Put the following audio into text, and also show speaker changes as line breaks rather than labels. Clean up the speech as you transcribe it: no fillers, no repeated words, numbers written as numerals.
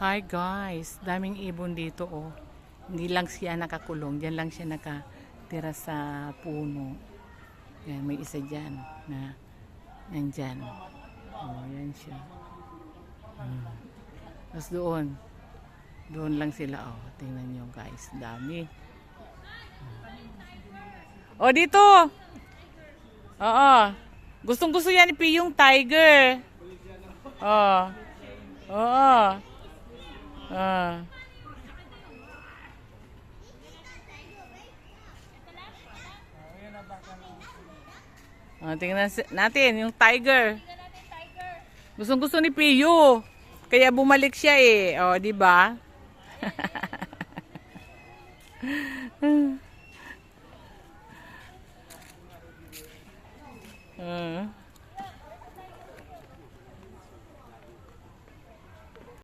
Hi guys, daming ibon dito oh. Hindi lang siya nakakulong, diyan lang siya nakatira sa puno. Yan, may isa diyan na nandyan. Oh, yan siya. Tapos doon lang sila oh. Tingnan nyo guys, dami. Oh, dito. Oo. Gustong gusto yan ni Piyong tiger. Oh. Oo. Ah. Tingnan natin yung tiger. Gustong gusto ni Piyo. Kaya bumalik siya eh. Oh, di ba?